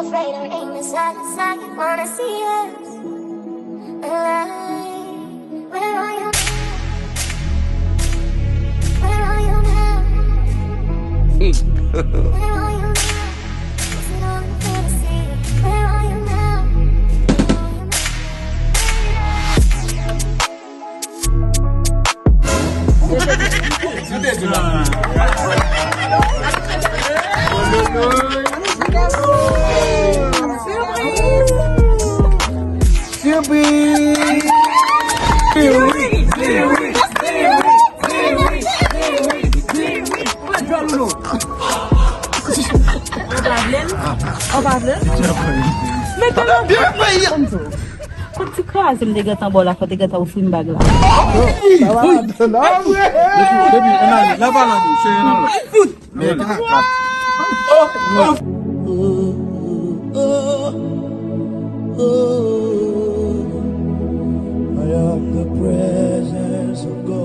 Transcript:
afraid of aim inside, inside. Wanna see us alive. Where are you? Where are you now? Where are you now? Is it all in fantasy? Where are you now? Kut si krasim de gata bola fa de gata ou fin bag la. I am the presence of God.